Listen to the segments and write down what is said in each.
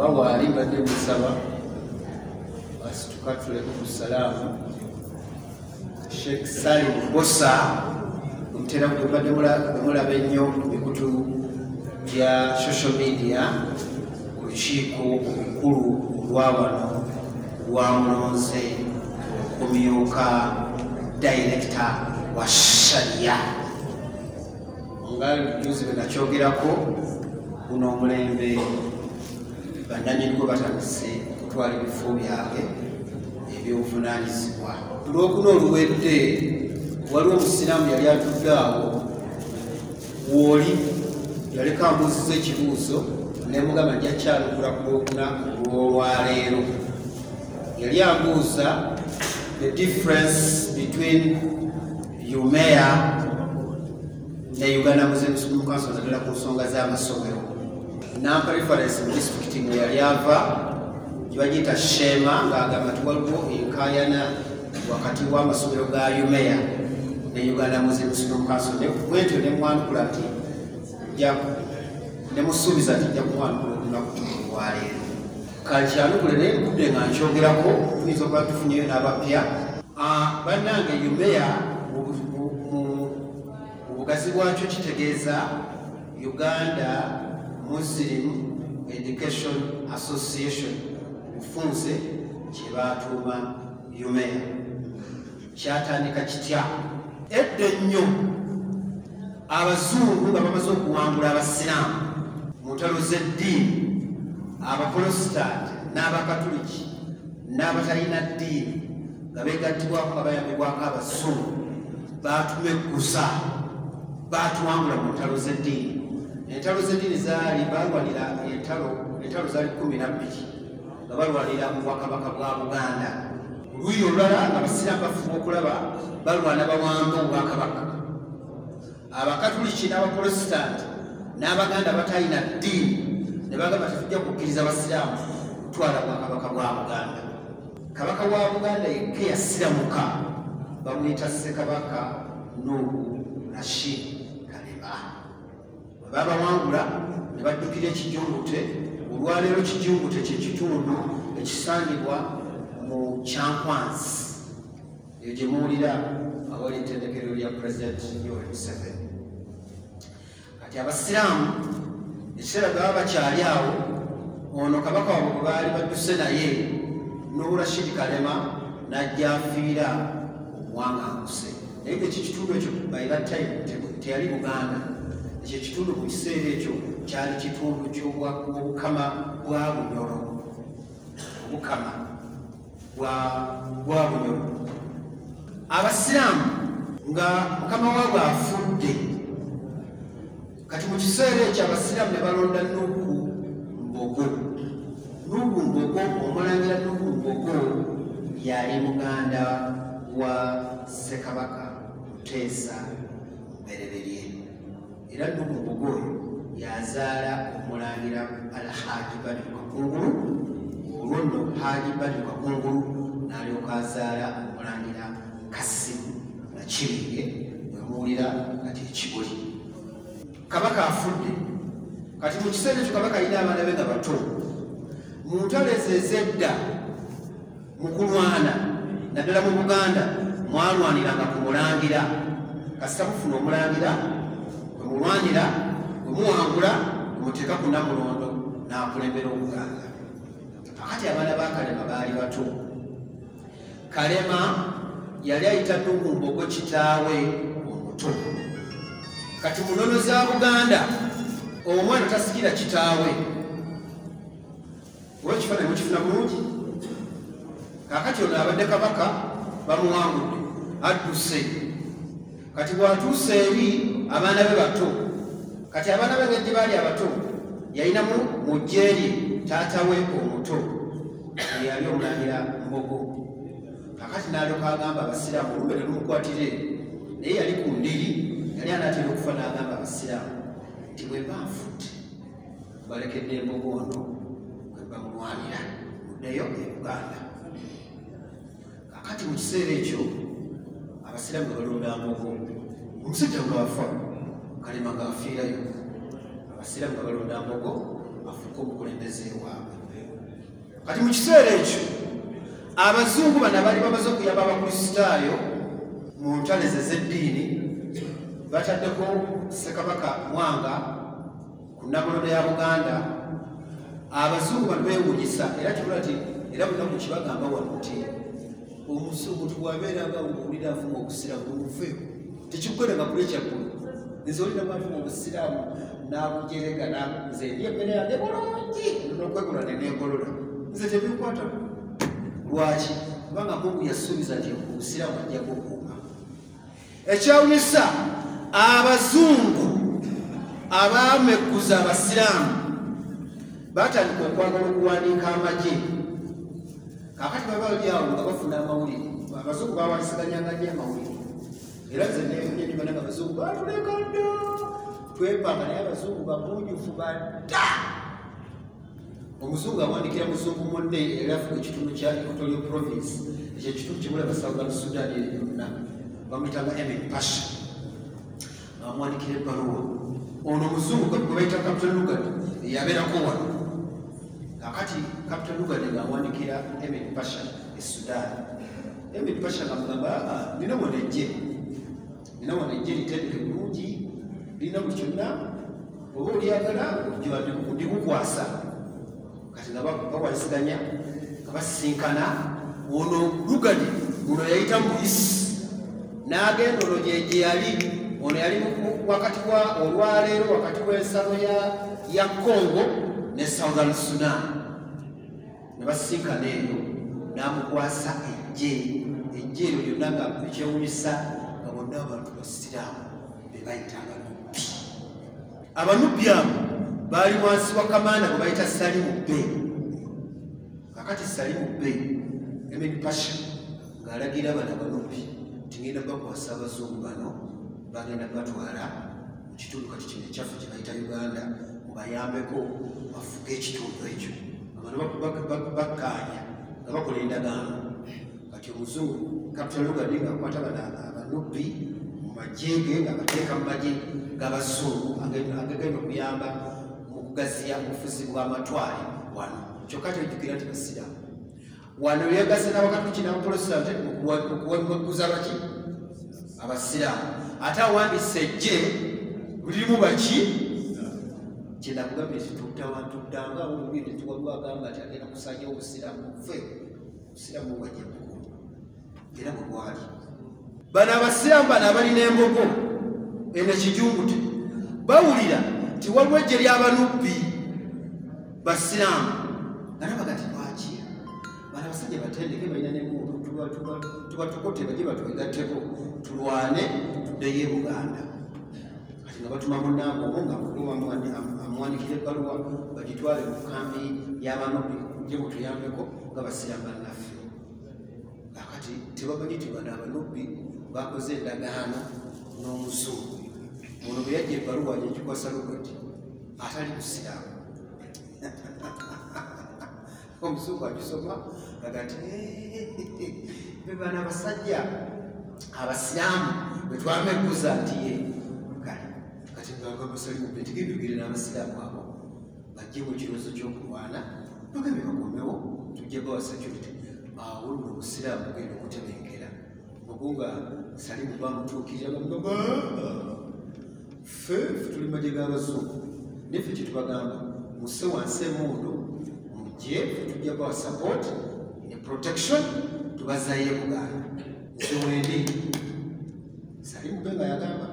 wali mbadde musaba asitukatuleko ku salaamu Sheikh Salim Bossa mutera mbadde mulaba ennyo ku mikutu bya social media olukiiko olukulu olwa wano lwamulonze okumyuka director wa sharia nga juzi bwe nakyogerako guno omulembe bannanyinigo batandise okutwala ebifo byabwe ebyobuvunaanyizibwa. Olwokuna oluwedde waliwo omusiraamu yali atudde awo woli yaleka ambuuziza ekibuuzo nemugamba nja kyalukula ku lwokuna olwolwaleero. Yali ambuuza the difference between UMEA ne Uganda Muslim School Council naddala ku nsonga z'amasomero. Nampa reference mu disitulikiti mwe yali ava gyebagiyita Shema ng'agamba nti waliwo enkaayana wakati w'amasomero ga UMEA ne Uganda Muslim School Council. Bwentyo ne mwanukula nti ne musuubiza nti nja kumwanukula olunaku olwaleero. Kankyanukule naye nkudde nga nkyogerako tuyinza okuba tufunyeyo n'abapya. Bannange UMEA obugazi bwakyo kitegeeza Uganda Muslim Education Association, bufunze kye baatuuma UMEA. Kyatandika kitya? Edda ennyo abazungu nga bamaze okuwangula abasiraamu mu ntalo z'eddiini, abaprotestant n'abakatuliki n'abatalina ddiini nga beegattibwako nga bayambibwako abazungu, baatumeguza baatuwangula mu ntalo z'eddiini. Entalo z'eddiini zaali balwanira entalo zaali 12 nga balwanira mu bwakabaka bwa Buganda. Oluuyi olulala abasiraamu bafuba okulaba balwana bawamba obwakabaka. Abakatuliki n'abaprotestant n'abaganda batalina ddiini ne bagamba tetujja kukkiriza abasiraamu kutwala bwakabaka bwa Buganda. Kabaka wa Buganda yekka yasiramuka, bamuyita Ssekabaka Nuhu Rashid Kalema. Babawangula ne baddukira ekijungute. Olwaleero kijungute kye kitundu ekisangibwa mu Kyankwanzi, eyo gye muwulira awali ettendekero lya Pulezidenti Yoweri Museveni. Kati abasiraamu ekiseera baba bakyali awo, ono kabaka waabwe gwe baali badduse naye Nuhu Rashid Kalema n'ajja afiira obuwanganguse. Naye ekitundu ekyo by that time teyali Buganda. Ekyo ekitundu mu kiseera ekyo kyali kitundu ky'obukama bwa Bunyoro. Obukama bwa Bunyoro. Abasiraamu nga mukama waabwe afudde, kati mu kiseera ekyo abasiraamu ne balonda Nuhu Mbogo. Nuhu Mbogo, omulangira Nuhu Mbogo yali muganda wa Ssekabaka Muteesa Mubereberye. Era Nuhu Mbogo oyo yazaala omulangira Alhaji Badru Kakungulu. Olwo nno Haji Badru Kakungulu n'alyoka azaala omulangira Kasimu Nakibinge, we muwulira kati Ekibuli. Kabaka afudde. Kati mu kiseera ekyo kabaka alina abaana be nga bato. Mu ntalo ezo ez'edda mu kulwana naddala mu Buganda mwalwaniranga ku mulangira. Kasita mufuna omulangira, bwe mulwanira, bwe muwangula, bwe muteeka ku Namulondo n'akulembera Obuganda. Kakati abaana ba Kalema baali bato. Kalema yali ayita Nuhu Mbogo kitaawe omuto. Kati mu nnono za Buganda omwana tasikira kitaawe. Olw'ekifaananyi mukifuna bulungi. Kaakati ono abadde kabaka bamuwangudde, adduse. Kati bw'atuuse eri abaana be bato, kati abaana be ng'edde baali abato, yalinamu mu ggye lye taata we omuto yali omulangira Mbogo. Kaakati n'alyoka agamba abasiraamu olumbe ne lumukwatire, naye yali ku ndiri, yali anaatera okufa n'agamba abasiraamu nti bwe banfudde balekedde Mbogo ono bwe bamulwanira muddeyo e Buganda. Kaakati mu kiseera ekyo abasiraamu nga balonda Mbogo, omusajja nga wafa, Kalema ng'afiirayo, abasiraamu nga balonda Mbogo afuuke omukulembeze waabwe. Kati mu kiseera ekyo abazungu bano bali bamaze okuyamba abakristaayo mu ntale ze z'eddiini, bataddeko Ssekabaka Mwanga ku Nnamulondo ya Buganda. Abazungu bano beewunyisa era kibula ti era bunaku kibagamba wano nti omusungu twabeeranga owulira avuma obusiraamu bumuveeko tekikukolanga kuli ekyaggulu. Nze olina mwavuma obusiraamu n'abujerega nze ndi emmere yange bulungi n'okwegula neneegolola, nze tebikwata. Lwaki? Kubanga Mungu yasuubiza nti obusiraamu ajja kukuuma. Ekyawunyisa abazungu abaamegguza abasiraamu batandika okwagala okuwandiika amagye. Kakati baba bali awo nga bafuna amawulire, abazungu bawandisiganyanga nnyo amawulire. Era nze nebimana nga abazungu batuleka dda twepanga, naye abazungu bamuujufu badda. Omuzungu awandikira muzungu munne era afuga ekitundu kya Equatorial Province, ekyo ekitundu kimulaba Southern Sudan eri yonna, bamuyitanga Emin Pasha, amuwandikira ebbaluwa. Ono omuzungu gwe bayita Captain Lugard yabeerako wano. Kakati Captain Lugard ng'awandikira Emin Pasha e Sudan. Emin Pasha ng'amugamba nina wano ejje, nina wano ejje litendeke bulungi, lirina buli kyonna, oba olyagala ndikukwasa. Kati nga bawayisiganya nga basisinkana, ono Lugard ono yayita muyisi n'agenda ono gye yali. Ono yali wakati wa olwaleero wakati w'ensalo ya Congo ne Southern Sudan. Ne basisinkana eyo n'amukwasa ejje eryo lyonna nga ekyewunyisa nga bonna abantu basiraamu be bayita abanubbi. Abanubbi abo baali wansi wa kamaana gwe bayita Salimu Bey. Kakati Salimu Bey Emin Pasha ng'alagira bano abanubbi nti ngenda bakwasa abazungu bano bagenda batwala mu kitundu kati kino ekyaffe kye bayita Uganda, mubayambeko bafuge ekitundu ekyo. Abantu bakkaanya nga bakola endagaano. Kati omuzungu Captain Lugard ng'akwata bano abanubbi mu magye ge ng'abateeka mu magye g'abazungu agagenda okuyamba mu kugaziya obufuzi bw'amatwale wano. Kyokka tejjukira nti basiraamu wano yegasse n'abakatoliki n'abaprotestant okuwaguza baki abasiraamu. Ate awandise ejje lulimu baki kyenakugambye tutawantuddanga olubiri tiwaliwo agamba nti agenda kusanja obusiraamu buve obusiraamu bwajja bukulu era bwe bwali. Bano abasiraamu bano abalina embogo eno ekijungute bawulira nti waliwo ejje ly'abanubbi basiraamu nga nabaga ti lwaki bano abasajja batendeke balina n'emmundu tubatukote bajje batwegatteko tulwane tuddeyo e Buganda. Kati nga batuma munnaabwe omu nga amuwandikira ebbaluwa bagitwale mu kambi y'abanubbi gye mutuyambeko nga basiraamu bannaffe. Kakati tebamanyi ti bano abanubbi bakoze endagaano n'omuzungu. Ono bwe yajja ebbaluwa gyegikwasa Lugard atali musiraamu. Omuzungu agisoma aga ti be bano abasajja abasiraamu bwe twamegguza nti ye kale kati ngagamba Salimu Bey tigendugire n'abasiraamu abo bajje mu kirowoozo ky'okulwana bagambe bakomewo tujje bawa security. Awo nno obusiraamu bugenda okutebenkera. Mugunga Salimu bamutuukirira bamugamba ffe tuli magye g'abazungu neffe kye tubagamba musse wansi emundu mujje ffe tujja bawa support ne protection tubazayo Buganda. Nze wendi Salimu Bey nga yagamba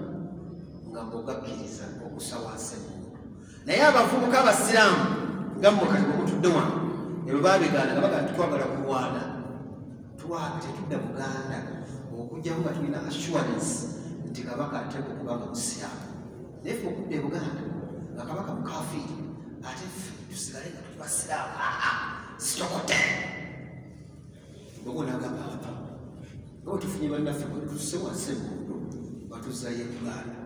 nga mbogakkiriza okussa wansi emundu. Naye abavubuka abasiraamu nga mmwe kati bwemutudde wano ebyo baabigaana nga bagaa twagala kulwana twabe tetudda Buganda okujjamu nga tulina assurance nti kabaka ateeka okubanga musiraamu. Naye ffe okudda e Buganda nga kabaka mukafiiri ate ffe tusigale nga tuli basiraamu sitokote. Bogo n'agamba apa nga bwe tufunye bannaffe bwe tusse wansi emundu batuzzayo e Buganda.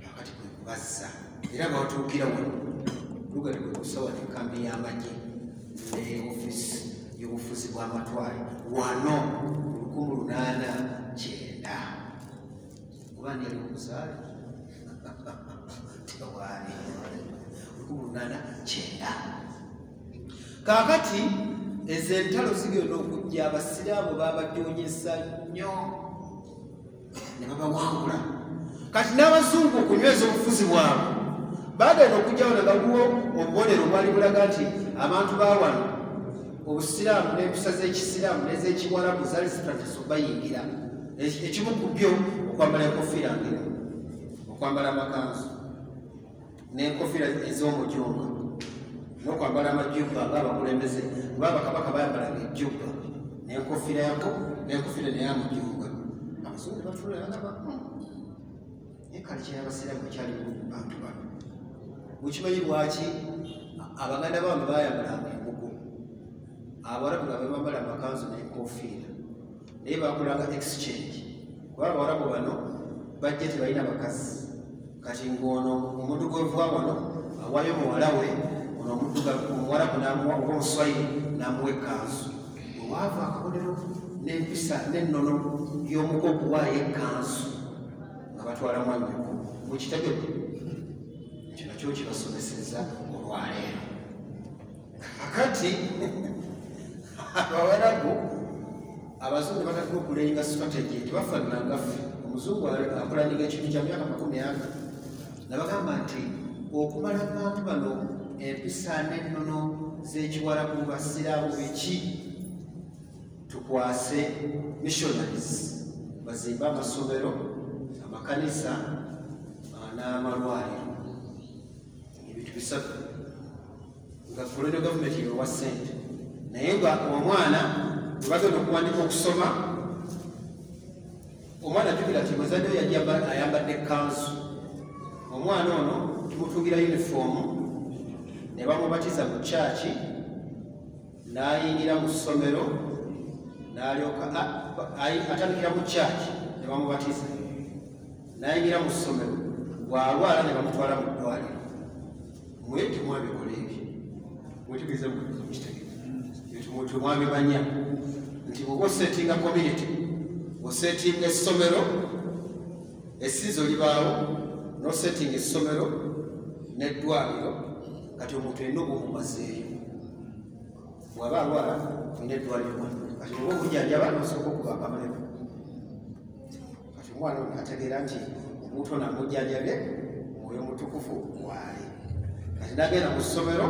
Kakati kwe kubazza era nga batuukira wano Lugard kwe kusawa enkambi y'amagye ne ofisi y'obufuzi bw'amatwale wano 1809 oba ndi ali okuzaale tewaali 1809 1989. Kaakati ezo entalo zigenda okujja, abasiraamu babajoonyesa nnyo ne babawangula. Kati n'abazungu okunyweza obufuzi bwabwe bagenda okujjawo ne baguwa obubonero obwali bulaga nti abantu bawano obusiraamu n'empisa z'ekisiraamu n'ez'ekiwarabu zaali zitatasa bayingira. Ekimu ku byo okwambala enkofiira ngero, okwambala amakanzu n'enkofiira ez'omujonga, n'okwambala amajjubba ng'abakulembeze, kuba bakabaka bayambalanga ejjubba n'enkofiira yako n'enkofiira n'eyamujonga. Abazungu batulira bagamba naye kale ky'abasiraamu ekyali mu bantu bano. Mukimanyi lwaki abaganda bamwe bayambalanga embugo, abawarabu nga bambala amakanzu n'enkofiira, naye bakolanga exchange. Kuba abawarabu bano bajja tebalina bakazi, kati ng'ono omudugavu wano awaayo muwala we, ono omuwarabu n'amuwa oba omuswayiri n'amuwa ekkanzu. Bwewaava akabonero n'empisa n'ennono y'omuko okuwaayo ekkanzu nga batwala mwannyoko. Mukitegedde ekyo nakyo kibasomeseza olwaleero. Kakati abawarabu abazungu batandika okulenga strategy tebafaanana ngaffe. Omuzungu akulaninga ekintu kya myaka 40 nabagamba nti okumala abantu bano empisa n'ennono z'ekiwarabu basiraamu biki, tukwase missionaries bazimba amasomero, amakanisa n'amalwaliro, ebintu bisatu nga colonial government yewa sente. Naye nga omwana bagenda okuwandika okusoma, omwana jjukira ti muzadde we yajja ayambadde ekkanzu, omwana ono tumutungira yunifoomu ne bamubatiza mu kyaki n'ayingira mu ssomero n'alyoka atandikira mu kyaki ne bamubatiza n'ayingira mu ssomero, bw'alwala ne bamutwala mu ddwaliro. Mwe temwabikola ebyo, mwetegeeza temwabimanya nti bw'oba osetinga community, osetinga essomero, essizo libaawo, n'osetinga essomero n'eddwaliro, kati omuntu yenna oba omumazeeyo. Bw'aba alwala olina eddwaliro wano, kati oba obujjanjaba n'osooka okuba akamaleko. Kati omwana ono ategeera nti omuntu ono amujjanjabye, Mwoyo Mutukuvu waali. Kati n'agenda mu ssomero,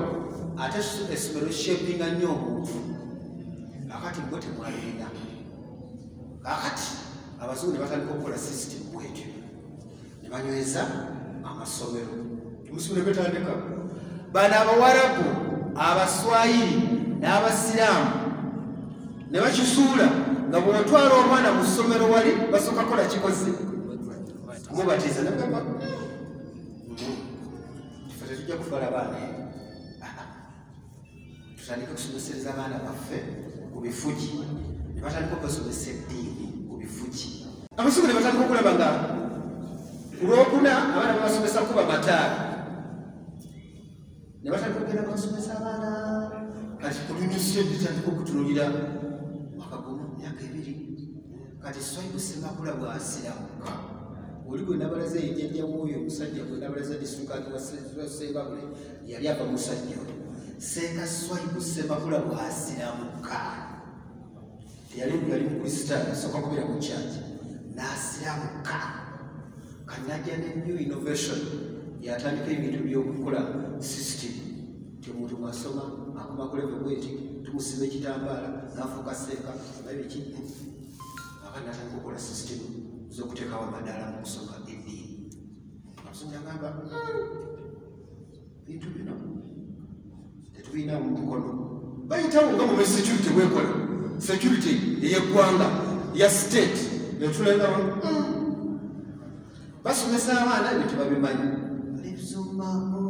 ate essomero shapinga nnyo omuntu. Kakati mwe temwalina. Kakati abazungu ne batandika okukola system bwetyo, ne banyweza amasomero. Emusomero betandika bano abawarabu, abaswayiri n'abasiraamu ne bakisuula nga bw'otwala omwana mu ssomero wali basooka kola kikoze kumubatiza. Nagamba tufe tetujja kutwala baana tutandike okusomesereza abaana baffe ku bifugi, ne batandika okubasomesa eddiini ku bifugi. Abazungu ne batandika okulaba nga ku lwokuna abaana babasomesa kuba mataala, ne batandika okugenda basomesa abaana. Kati kulinyusa bitandika okutunulira wakagomu myaka 2. Kati Swaibu Ssemakula bw'asiramuka, oli gwe nabalaza ejjajja w'oyo omusajja gwe nabalaza disitukaati wa Ssembabule yali ava musajja we. Senga Swaibu Ssemakula bw'asiramuka, teyali mukristaayo, asooka kubeera mu kyaki, n'asiramuka. Kati n'ajja ne new innovation, yatandika ebintu by'okukola system ti omuntu bw'asoma akoma kuleve bweti tumusiba ekitambaala n'afuuka senka babiki. Aba n'atandika okukola system z'okuteekawo amadaala mu kusoma eddiini. Abazungu agamba bintu bino tetubirina mu mukono, bayitawo nga mu security bwekola, security ey'eggwanga ya state netulengawo basomesa abaana ebyo tebabimanyi. Alibizumaamu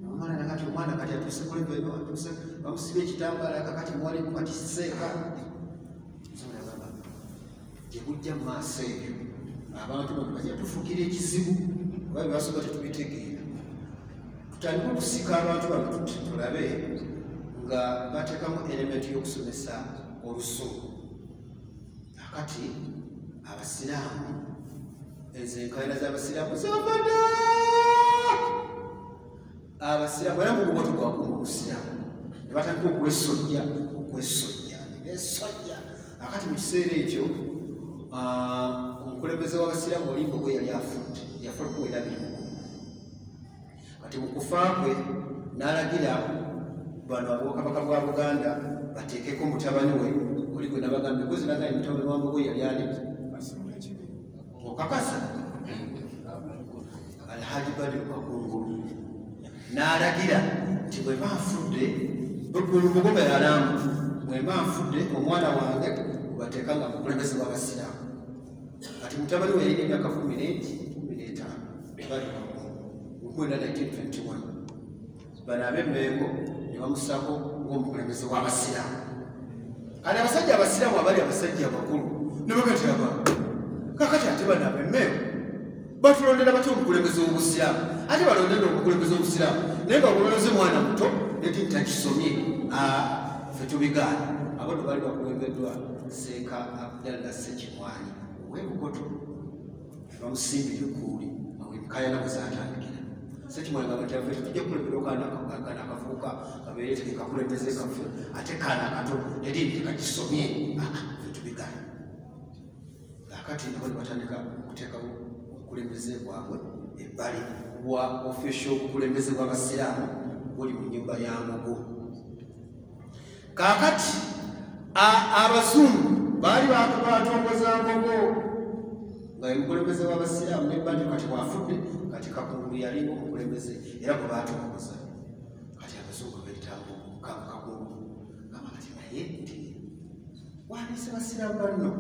omwana nakati omwana kati atuuse kuleve eno atuuse bamusiba ekitambaala kakati mwalimu kati seeka. Gye bujja mu maaso ebyo abantu bano bajja tufuukira ekizibu kuba byebasoba tetubitegeera. Tutandika okusika abantu bano tulabe nga bateekamu elementi y'okusomesa olusuku. Kakati abasiraamu, ezo enkaayana z'abasiraamu zabadde. abasiraamu era mubugoto gwakuma obusiraamu ne batandika okwesojja nesojja akati mu kiseera ekyo omukulembeze w'abasiraamu olimbo gwe yali afudde yafuna okuwera birimu kati mu kufa kwe n'alagira bano ab'obwakabaka bwa Buganda bateekeko mutabani we oli gwe nabagambye kozi nagambye mutabani wa Mbogo yali ali okakasa Alhaji Badru Kakungulu n'alagira nti bwe banfudde Mbogo yalamu bwe banfudde omwana wange bateekanga mukulembeze w'abasiraamu kati mutabani we yalina emyaka 15 bali mukwenda 1921 bano ab'Emmengo ne bamusako ng'omukulembeze w'abasiraamu kati abasajja abasiraamu abali abasajja abakulu ne bagataba kakati ate bano ab'Emmengo batulondera batya omukulembeze w'obusiraamu ate balondera omukulembeze w'obusiraamu naye nga bulonze mwana muto neti ntakisomye ffe tubigaana abo bali bakulembeddwa Seeka Abdallah Ssekimwanyi ow'Ebukoto bamusimbire kuuli awemukayana bwe zaatandikira Ssekimwanyi nga batya ffe tujja kukulembera okaana akavubuka kabeere tekekakulembeze kaffe ate kaana kato neti tekakisomye ffe tubigaana akati nabo ne batandika okuteekawo obukulembeze bwabwe ebbali bwa official obukulembeze bw'abasiraamu buli mu nnyumba ya Mbogo kaakati abazungu baali batongoza Mbogo nga omukulembeze w'abasiraamu nebbali kati bwafudde kati Kakungulu yalinga omukulembeze era gwe batongoza kati abazungu beetambo Kakungulu gamba kati naye nti wandiise basiraamu banno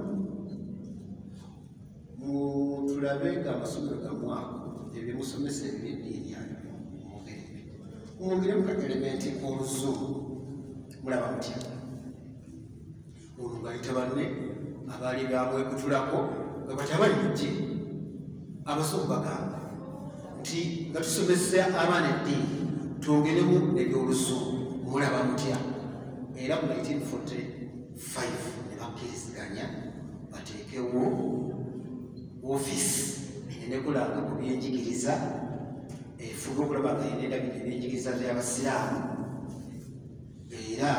tulabe nga amasomero gamwako ebyemusomesa ebyeddiini ayo mwongere mu kaelementi k'oluzungu mulaba mutya olwo ng'ayita banne abaali bamwekutulako nga bati abali mujje abazungu bagamba nti nga tusomesa abaana eddiini twongeremu ebyoluzungu mulaba mutya era mu 1945 ne bakkiriziganya bateekewo ofisi enekulanga ku byenjigiriza efuga okulaba nga yenendabira ebyenjigiriza by'abasiraamu era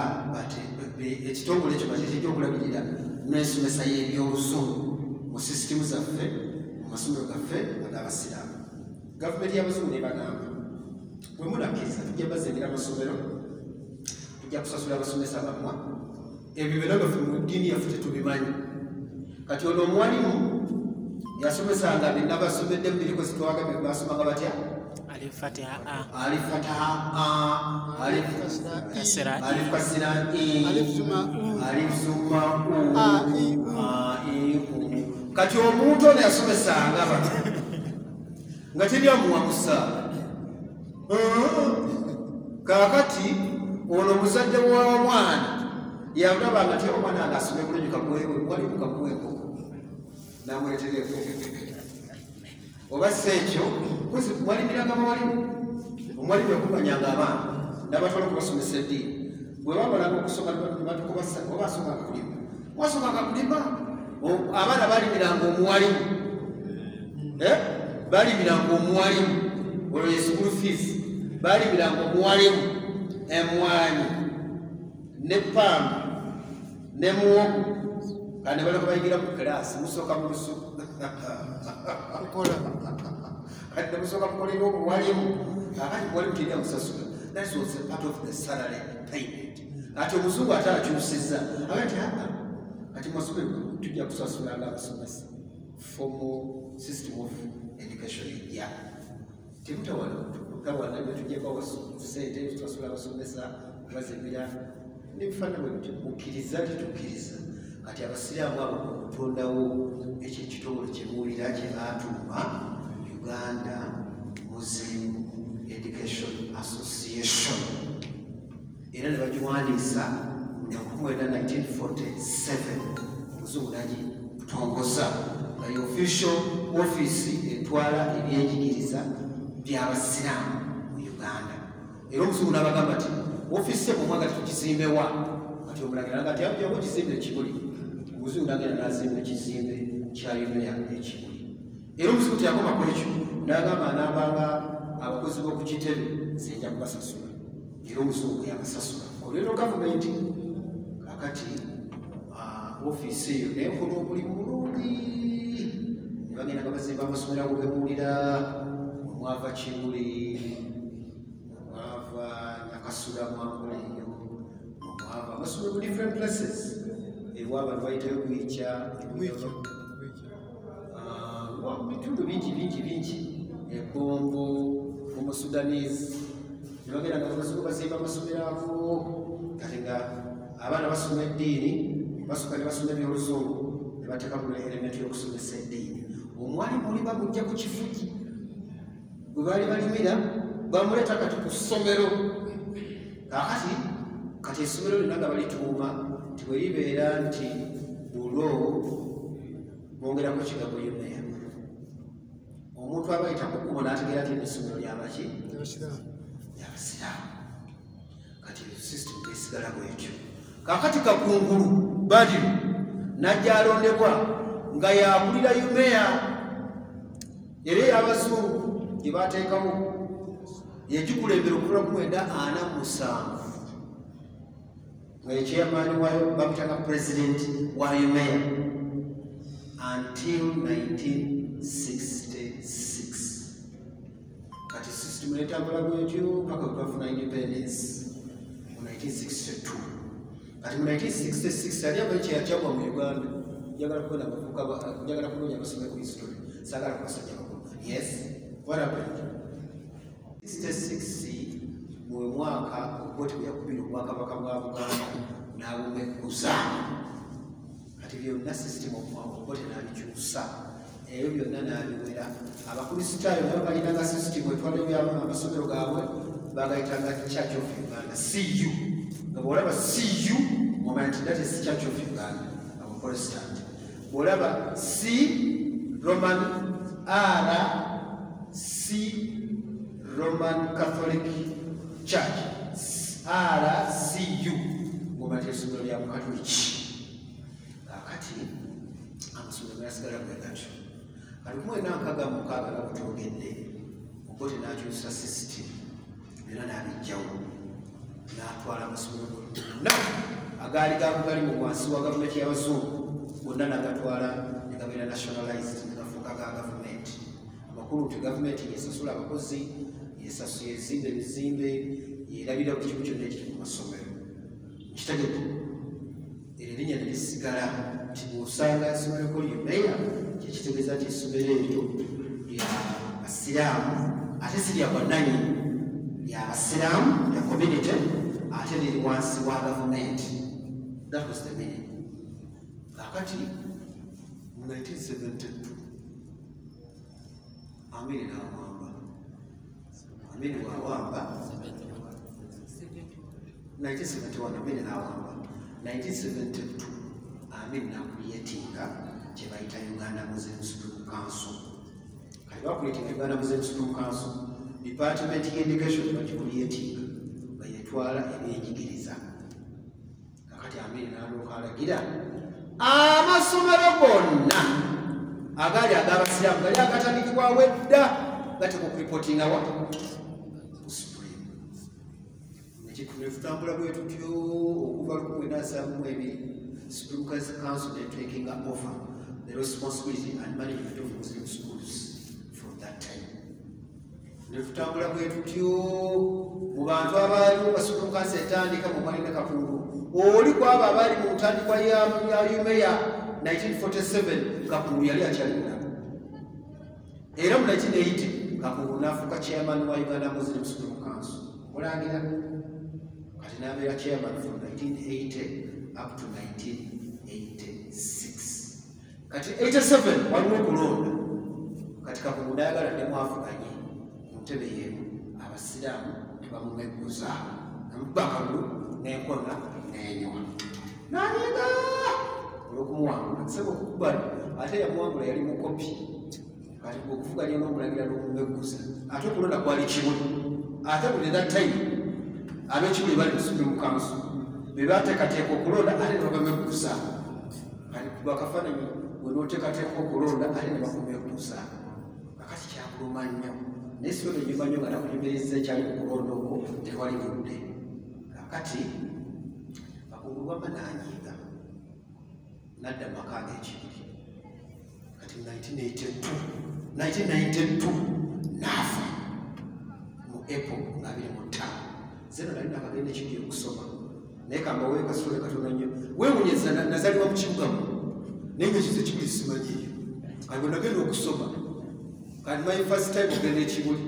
ekitongole ekyo bakyekyejja okulabirira n'ensomesa y'ebyoluzungu mu sisitimu zaffe mu masomero gaffe ag'abasiraamu gavumenti y'abazungu nebagamba bwe munakkiriza tujja bazimbira amasomero tujja kusasula abasomesa bamwa ebyo byonna baffe mu ddiini yaffe tetubimanyi kati ono omuwalimu yasomesanga benabasomedde mu biriko zitwagambye basomanga batya Alif Fatiha Alif Kasira Alif Zuma kati omuntu ono yasomesanga nga teryamuwamusa kaakati ono omuzadde w'omwana yagamba nga ty omwana nga asome bulungi kakwewe wali mukakweko namuletereko oba si ekyo walimiraga mwalimu omwalimu yakumanyanga abaana nabatwala okubasomesa eddiini bwe bamalanga okusoma obasomanga kulima wasomanga kulima abaana balimiranga omuwalimu balimiranga omuwalimu olwo ye school fees balimiranga omuwalimu emwanyi ne pamba ne muwogo kandi baleko bayigira mu kiraasi musooka mu lusuku kati nemusooka mukolera omuwalimu akati muwalimu terina musasula that was a part of the salary payment ati omuzungu ate akyusizza agati kati masomero tujja kusasulanga abasomesa formal system of education ejja temutawana betujjako sente tutasula abasomesa bazimbira nebifaana bwe mukkiriza titukkiriza kati abasiraamu abo okutondawo ekyo ekitongole kyebuwulira kye baatuuma Uganda Muslim Education Association era ne bagiwandiisa mu 1947 omuzungu nagitongoza nga ye official office etwala ebyenjigiriza by'abasiraamu mu Uganda era omuzungu n'abagamba nti office mumwaga tukizimbewa kati omulagira nga tyabyawo kizimbe ekibuli omuzungu n'agenda n'azimba ekizimbe kya Umeya ekibuli era omuzungu teyakoma ku ekyo n'agamba n'abanga abakozi b'oku kitebe zenja kubasasula era omuzungu yabasasula olwero gavumenti kakati ofiisi eyo nekola omulimu mulungi ne bagenda nga bazimba amasomero ago gemuwulira omwava Kimuli omwava Nyakasula Mwangula eyo omwava amasomero mu different places ewa abantu bayitayo Bwica bitundu bingi Ebongo Omusudanese ne bagenda nga bazimba amasomero ago kati nga abaana basoma eddiini basooka ne basoma ebyoluzungu ne bateeka ku elementi y'okusomesa eddiini omwalimu oli bamujja ku kifugi gwe baali balimira bamuleeta kati ku ssomero kakati kati essomero lyonna nga balituuma nti bwe libeera nti olwo bongerako kigabo yumeya omuntu aba ayita ku kkubo n'ategeera nti essomero lyabaki lyabasiraamu kati system esigala bwetyo kakati Kakungulu Badru najja alondebwa nga yakulira yumeya era ey'abazungu gye bateekawo yegikulembera okuva ku 1947 nga yekyeyamaani wayo bamutanga president wa yumeya until 1966 kati system netambula bwetyo paka bwetwafuna independence mu 1962 kati mu 1966 ali abayo kyeyacagwa mu Uganda njagala kubona abavubuka njagala kunoonya basome ku history saagala kubasajja bakulu yes what happened 66 mu mwaka okwoti bwe yakubira obwakabaka bwa Buganda n'abumekuza kati byonna system okwoti n'abikyusa ebyo byonna n'abiwera abakristaayo nabo balinanga system etwala amasomero gaabwe bagayitanga Church of Uganda CU nga bw'olaba CU omanya nti that is Church of Uganda Abaprotestant bw'olaba C Roman R C Roman Catholic Church RCU ng'omanya nti essomero lya Bukatoliki kakati amasomero gasigala bwe gatyo kati 1966 nakutwogedde okote n'akyusa system era n'abijjawo n'atwala amasomero gonna agaali gagali mu wansi wa gavumenti y'abazungu gonna n'agatwala ne gabeera nationalized ne gafuuka ga gavumenti amakulu nti gavumenti yesasula abakozi yezimba ebizimbe yerabira ku kimu kyonna ekiri mu masomero kitegedde era erinnya ne lisigala nti bw'osanga essomero ko lyumeya kyekitegeeza nti essomero eryo lya basiraamu ate si lya bwannannyini lya basiraamu lya community ate liri wansi wa gavumenti that was the meaning kakati mu 1972 Amini n'awamba Amini wawamba 1971 Amini n'awamba 1972 Amini n'akuliyetinga kye bayita Uganda Muslim Supreme Council kati bakuliyetinga Uganda Muslim Supreme Council Department y'Education bagikuliyetinga bayetwala ebyenjigiriza kakati Amini n'alyoka alagira amasomero gonna agali ag'abasiraamu gali agatandikibwawo edda gatekukuripotinga wa Supreme nekitutambula bwe tutyo okuva 1972 Supreme Council taking over the responsibility and management of Muslim schools from that time nekutambula bwe tutyo mu bantu abaaliwo ba Supreme Council etandika mu Mwalimu Kakungulu oli kwabo abaali mu ntandikwa ya yumeya 1947 Kakungulu yali akyalina era mu 1980 Kakungulu n'afuuka chairman wa Uganda Muslim Supreme Council mulangira kati n'abeera chairman from 1980 up to 1986 kati 87 waliwo okulonda kati Kakungulu n'ayagala nemwavuganye mu ntebe yeemu abasiraamu ne bamumeguza namubakalu n'enkona n'enywa n'anyiga olw'okumuwangula sebo okukubali ate yamuwangula yali mukopi kati okuvuganya n'omulagira n'omumeguza ate okulonda kwali kimu ate buli that time ab'ekibuli bali mu Supreme Council be bateekateeka okulonda ate ne babameguza kati bakafaananyi bwe n'oteekateeka okulonda ate ne bakumeguza kakati kyakuluma nnyo nesiro enyumba nnyo nga nakunyumiriza ekyali kukulondoko tewali budde kakati bakungu bwama nanyiiga nadda maka g'ekibuli kati 1992 naafa mu April nga 25 zeno nali nakagenda ekibuli okusoma naye kamba weekasule katono nnyo weewunyeza nazalibwa mu kibuga mu naye nga kizo ekibuli simanyiyo kati nagenda okusoma kati my first time ogenda ekibuli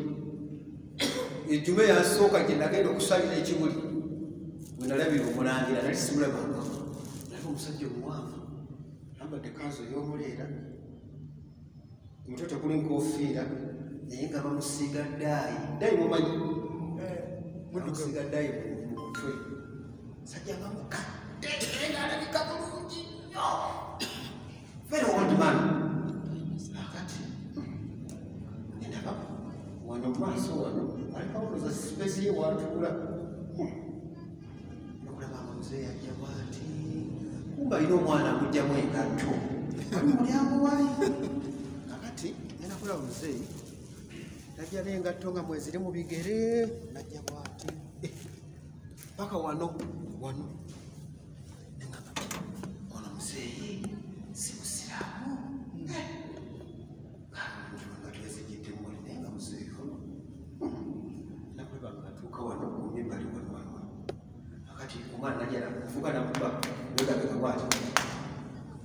ejjuma eyasooka gye nagenda okusalira ekibuli bwe nalabira omulangira nali simulabanga naye omusajja omuwanvu ambadde kanzu ey'omuleera mutwe tekuli nkofiira naye nga bamusiiga daayi mumanyi bamusiiga daayi mu mutwe sajja nga mukadde nga alabika bulungi nnyo very old man akati endaba wano mu maaso wano alikawoloza sipesi ye watuula nokulaba nga muzeeyi yajja bwati kumba alina omwana amugjamu engatto ali mulyango wali kakati nenakulaba muzeeyi najja n'engatto nga mweziri mu bigere najja bwati paka wano neŋŋamba ono muzeeyi si musiraamu nga twezijjidde muli naye nga muzeeyi ono nakulaba nga atuuka wano kumye bali wano akati omwana najala kufuuka nakuba wegabeka bwati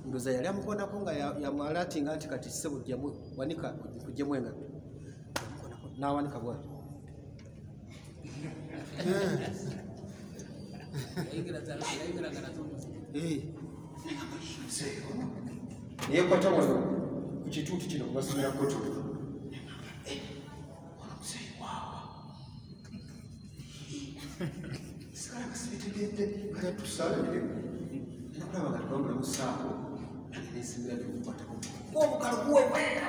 ndoza yali amukonako nga yamwalatinga nti kati ssebo wanika kujjemu engatto n'awanika bwati naye kwata wano ku kituuti kino kubasomerako tu ono muzeeyi waawa sigala kasibitegedde kale tusalire nakulaba nga twambula mu ssaawo nange nesimira tekukwatako obugalo buwewera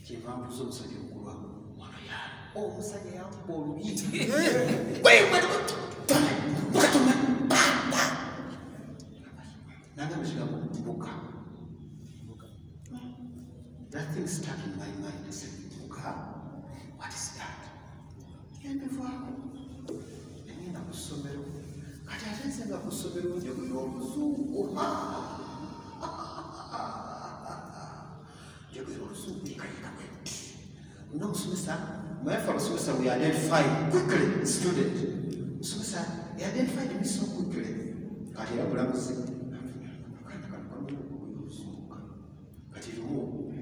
kyemambuza omusajja omukulu wano wano yaani omusajja yakuba oluyiti nanga mukigambo mbuga that thing stuck in my mind. I said mbuga what is that yendevaako nengenda ku ssomero kati ate nze nga ku ssomero njogera oluzungu njogera oluzungu yekayeka bwenti nomusomesa mwefa musomesa we identified quickly student musomesa he identified me so quickly kati era mulamuzi kati lumu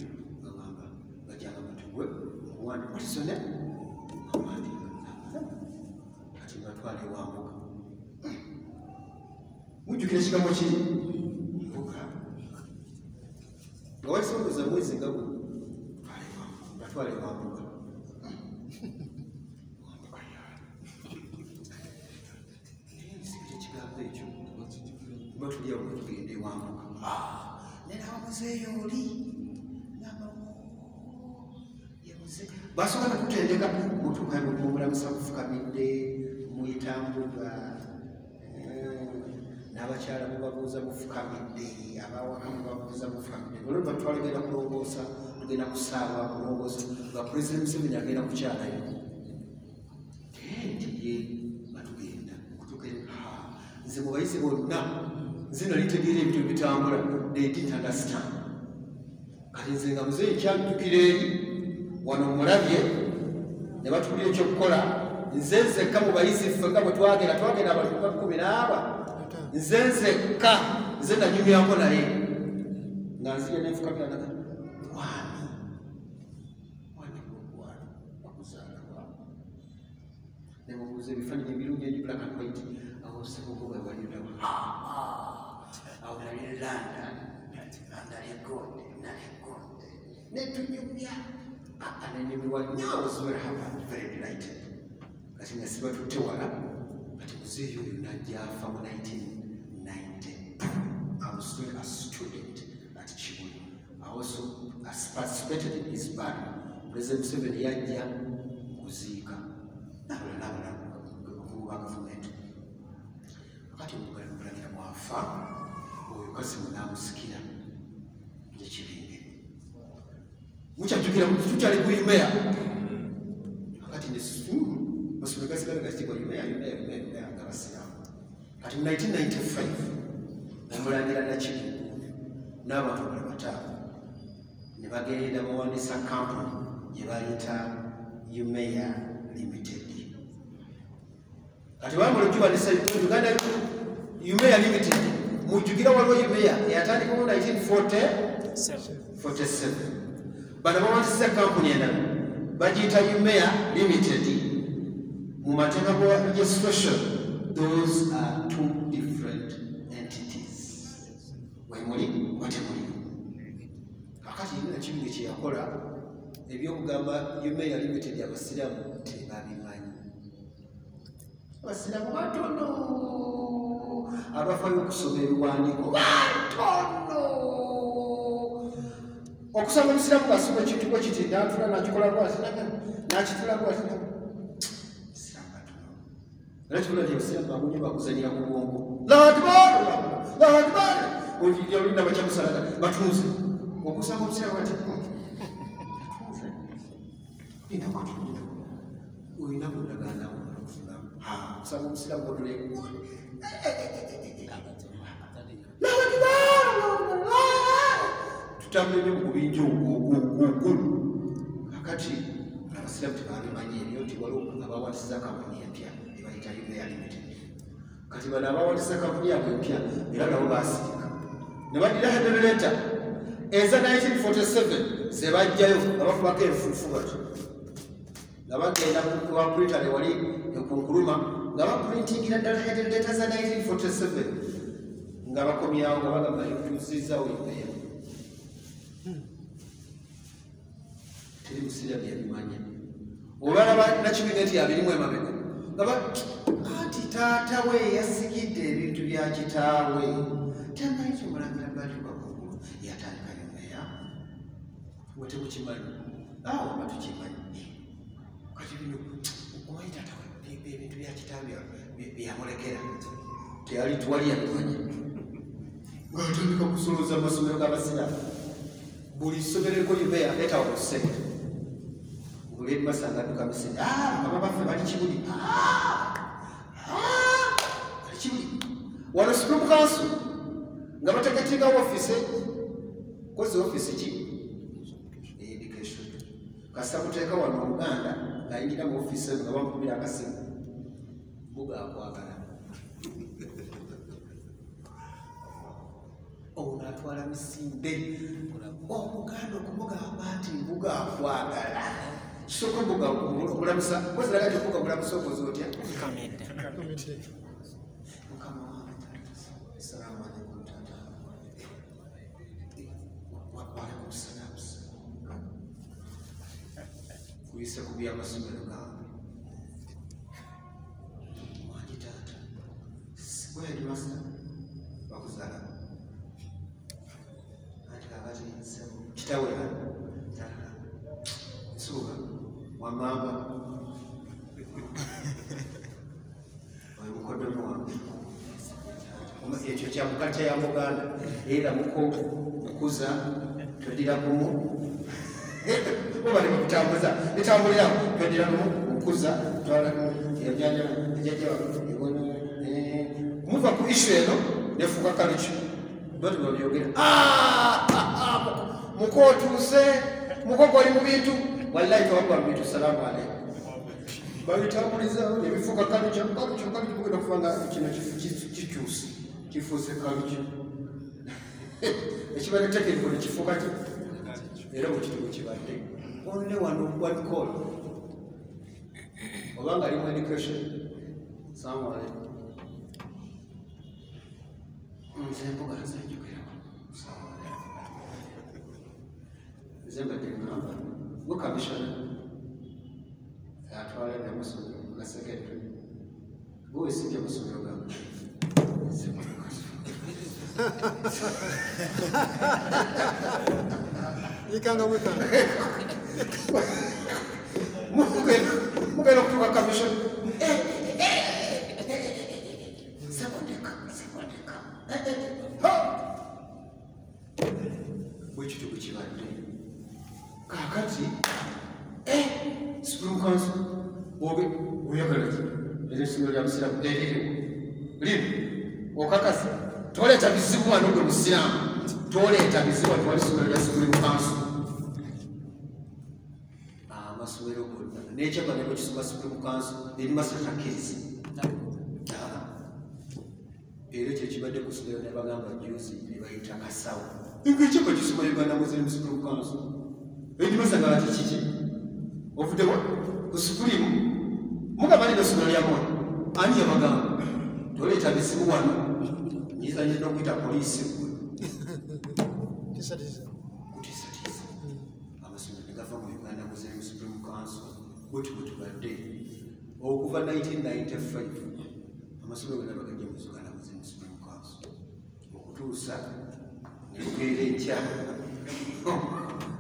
ngamba bajanga batugwe omuwandi watisone amandika kati batwala ewambuka mujjukira ekigambo kiri mbuga nga walisongoza mwezi nga gwe batwala ewambuka ekigambo ekyo kuba tulyawo tugenda ewambuka nenawa muzeeyi oli basooka nakutendeka mutuuka mumulamusa mufukamidde muyitambulwa n'abakyala mubabuuza mufukamidde abawaka mubabuuza mufukamidde olwo batwalegenda kulongoosa tugenda kusaawa kulongoosa nga pulezidenti Museveni agenda kukyalayo ntiye batugenda nze mu bayizi bonna nze nalitegeera ebintu ebitambula they didn't understand kati nze nga muzeeyi kyanjukira eri wano mulabye ne batulira ekyokukola nze nzekka mu bayizi ffe nga bwe twagenda abantu 14 nze nzekka nze nanyumyako naye nga nzija nenfukamira naga wani wakuzaala nemubuuza ebifaananyi ebirungi ebi black and white awo sebugoba walirawa awo nali London nalegonde netunyumya ananyumirwa nnyo I was very happy very delighted kati nga siba tutte wala kati muzeeyi oyo najja afa mu 1992 I was still a student at Chibuli. I also participated in his burial. President Museveni yajja kuziika nabula okulu bwa gavumenti kati omugalamulanira bwafa oyo kasimu n'amusikira ekibinge njukira tukyali ku Umeya akati masomero gasigala gakitibwa Umeya nga basiraamu kati mu 1995 omulangira Nakibingu n'abantu abalala bataano ne bagenda bawandiisa kampuni gye bayita Umeya Limited. Kati bamala okukiwandiisa Uganda Umeya Limited mujjugira waliwo Umeya eyatandikawo 1947 bano bawandiisa kampuni endala bagiyita Umeya Limited. Mu mateeka ga registration those are two different entities. Wemuli watemuli kakati Nakibingu kye yakola ebyokugamba Umeya Limited abasiraamu tebabimanyi. Abasiraamu batono abafayo okusoma ebiwandiiko batono. Okusanga omusiraamu gasoma ekintu bwe kiti natula nakikola bwati nakitula bwati siraamu batono. Era kikola nti abasiraamu bamunye bakuzanyira mu bwongo laadibale olinda bakyamusalaga batuuze okusanga omusiraamu ati olina kunagana kusanga omusiraamu otuleku tutambule nnyo mu kubinja ogugulu kakati abasiraamu tebabimanyi ebyo nti waliwo abawandisiza kampuni empya ebayita Umeya Limited. Kati bano abawandisiza kampuni yabwe empya era nabo baasirika ne baddira headoleta eza 1947 zebajjayo abakubako enfuufu bati nga bagenda wa pulitale wali ekunkuluma nga bapulintingira ddala headoleta za 1947 nga bakomyawo nga bagamba tuusizzaawo Umeya. Teri musiraamu yabimanya olwalaba Nakibingu nti abirimu emabega nga anti taata we yasigidde ebintu bya kitaawe tamanyi kyomulangira Baldwin yatandika Umeya we temukimanyi awo batukimanyi kati bino omanyi taata we ebintu bya kitaawe byamulekera twali yabimanya atandika kusolooza amasomero g'abasiraamu buli ssomero eriko Umeya leetawo olusente Uledi masanga tukamiseni kama baffe bali Kibuli bali Kibuli wano Supreme Council nga bateekateeka office kozi office ki education kasita kuteeka wano Uganda ng'ayingira mu office nga bamukubira akasimu buga akwagala ono atwala misinde Omuganda okumugamba nti mbuga akwagala kisooka mbuga okulamusa waziraga ti mbuga mulamusa okoze otya Mukama wange Assalamu alaikum tata waalaikum salaam kuyise ku byamasomero gange wangi tata wehedimasta bakuzaala anti kakati kitawe nsuuba wamamba oyo mukodomo wange ekyo kyamukata ya Buganda era mukuza todira kumu obali mukutambuza etambulira todira mukuza twala yajanja muva ku issue eno nefuka kaluki bati babyogera mukotuuse mukoko ali mu bintu wallahi tewagwa mu bintu salamu alaikum babitambuliza nebifuuka kaluki kugenda kubanga kino kikyusi kifuuse kaluki ekibadde tekerifu nekifuuka ki era bwekitubu kibadde only one call obanga ali mu education salamu alaikum nze mbuga nzenjogerawo nze mbadde ngamba gukamishona atwala namasomero ga secondary gwewesigye amasomero gange mugenda okutuuka kamishona bwekitubu kibadde kakati Supreme Council oyagala ki era essomero lya musiraamu eririwo lino okakasa toleeta bizibu wano gwe musiraamu toleeta bizibu wano wali essomero lya Supreme Council amasomero gonna nekyaba ne bwekisoma Supreme Council erimasiro takkiriza era ekyo kibadde ku ssomero ne bagamba juzi ne bayita kasawo ekyaba kisoma Uganda Muslim Supreme Council erimasagala kikiki ovuddewo ku Supreme mugamba lino essomero lya mwana ani yabagamba toleeta bizibu wano nyiza n'okuyita poliisi kutisatiza amasomero ne gava mu Uganda Muslim Supreme Council bweti bwe tubadde okuva 1995 amasomero gonna bagajja mu Uganda Muslim Supreme Council okutuusa ne bukeera enkya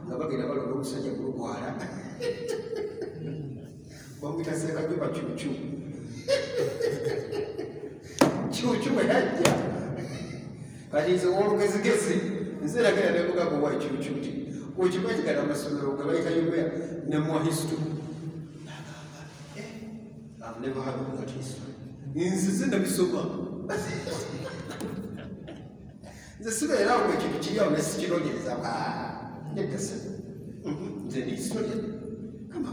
nga bagenda balonda omusajja gulukwala bamwita Ssekajjuba Cuucu Cuucu bwe yajja kati nze olugezigezi nze nagenda ne mugamba wa Cuucu nti okimanyi gano amasomero nga bayita Uganda ne mu history nagamba I've never heard of that history nzize nabisoma nze sibeerawo ekintu kiri awo nesikironyereza negase nze ni historia kama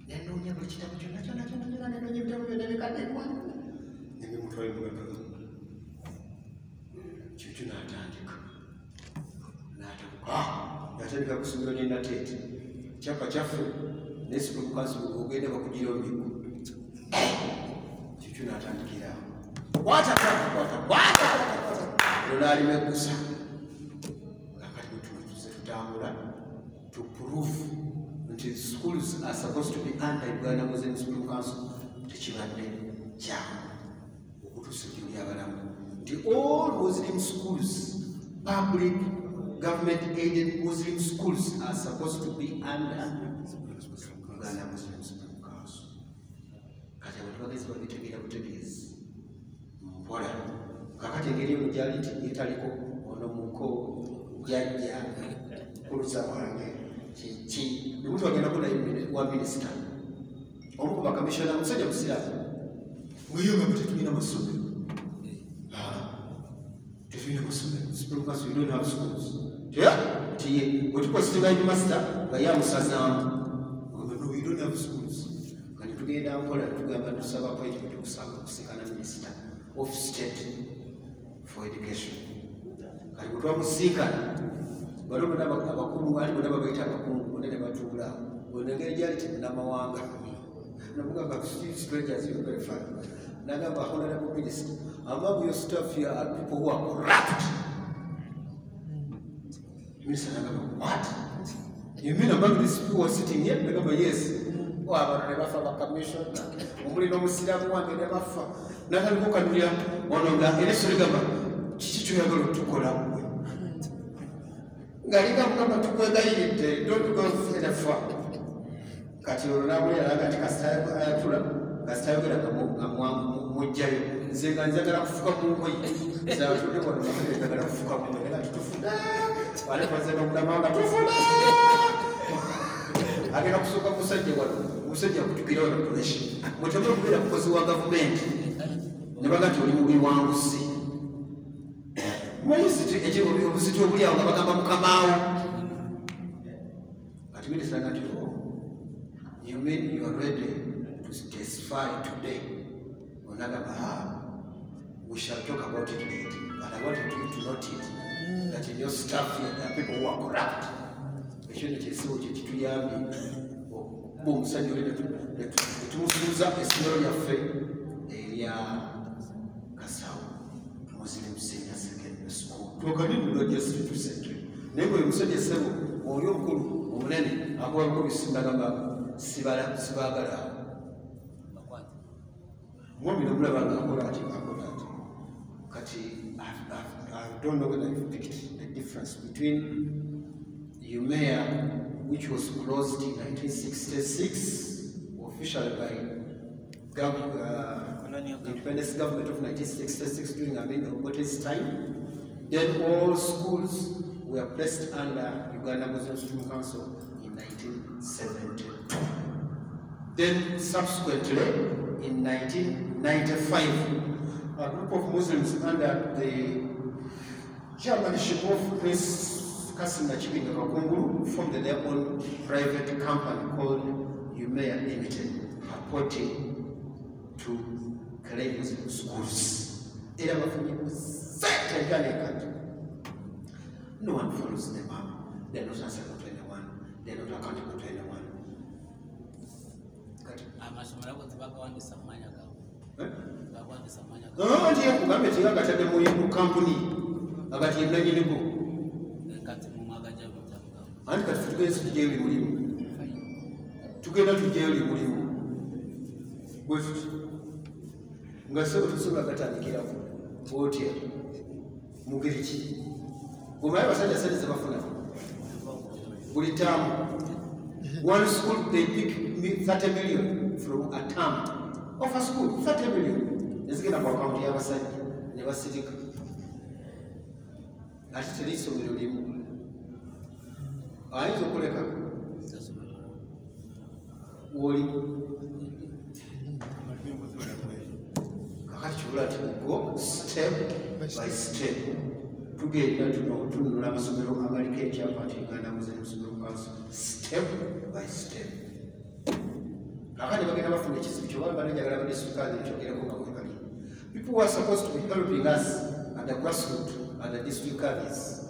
nenoonya buli kitabu kyonna nenoonya ebitabo byonna bikaddewa nemimutwale mugagaga Cuucu n'atandika yatandika kusomero nenateete kyapa kyaffe ne Supreme Council ogenda bakugira omigo Cuucu n'atandikirawo olwalimegusa to prove that schools are supposed to be under Uganda Muslim Supreme Council tekibadde kyamu okutuusa gyoli abalamu nti all Muslim schools, public government aided Muslim schools are supposed to be under Uganda Muslim Supreme Council. Kati abantu bagezi babitegeera butegeezi mpola kakati engeri eno gyali nti etaliko ono muko jjajja kulusa wange kiki omuntu agenda kula wa minisita omu ku bakamishona musajja musiraamu mweyonga bwe tetulina masomero tetulina masomero Supreme Council you don't have schools tiye wetupositinga university nga yamusazaamu no you don't have schools kati tugenda nkola tugamba tusaba appointment okusanga okusikana minisita of state for education kati bwe twamusinkana baliwo abakulu ali bonna babayita abakungu bonna ne batuula onengeri gyali timunamawanga namugamba strangers you very fun nagamba honorable minister among your staff here are people who are corrupt minister nagamba what you mean among these people who are sitting here nagamba yes abantu ne bafa bakamishona omuli n'omusiraamu wange ne bafa natalikukanulira ono nga era esoligamba kiki kyoyagala otukolamu ngalinga mugamba tukwegayiridde don't go further far kati olwo nabulira alaga nti kasita ayatula kasita ayogera mujjayo nze nga njagala kufuka mu ngoyi zatudde wano njagala kufuka mu ngoyi nga tutufuna wale twazena omulama nga tufuna agenda kusooka musajja wano musajja kutukira wano puleshi mwetegera okubeera mukozi wa gavumenti ne baga nti oli mubi wangusi obuzito obuli awo nga bagamba mukamaawo kati minisita nti you mean you are ready to testify today onagamba we shall talk about it later but I wanted you to note it that in your staff here there are people who are corrupt ekyo nekyesiwo kyekituyambye okuba omusajja oli netumusuuza essomero lyaffe erya Kasawo Muslim Senior Secondary School twakanidulwa just to centre naye bwe musajja essebo oli omukulu omunene agobaliko bisindagamba sibaagala mwami nomulaba ngaakola ati kati I don't know whether you've picked the difference between Umea, which was closed in 1966 officially by independence government of 1966 during Amin Obote's time. Then all schools were placed under Uganda Muslim Student Council in 1972. Then subsequently, in 1995, a group of Muslims under the chairmanship of Prince Kasim Nachibinga Kakungulu formed their own private company called Umeya Limited, purporting to create Muslim schools. No one follows them up. They're not answerable to anyone. They're not accountable to anyone. One school, they pick 30 million from a term of a school, 30 million. Let's get about county other side, never city. I just read some million. I used to collect a go step by step. Together to know to Ramasumero American Japan, Uganda Muslim Student Council, step by step. People were supposed to be helping us at the grassroots and the district levels.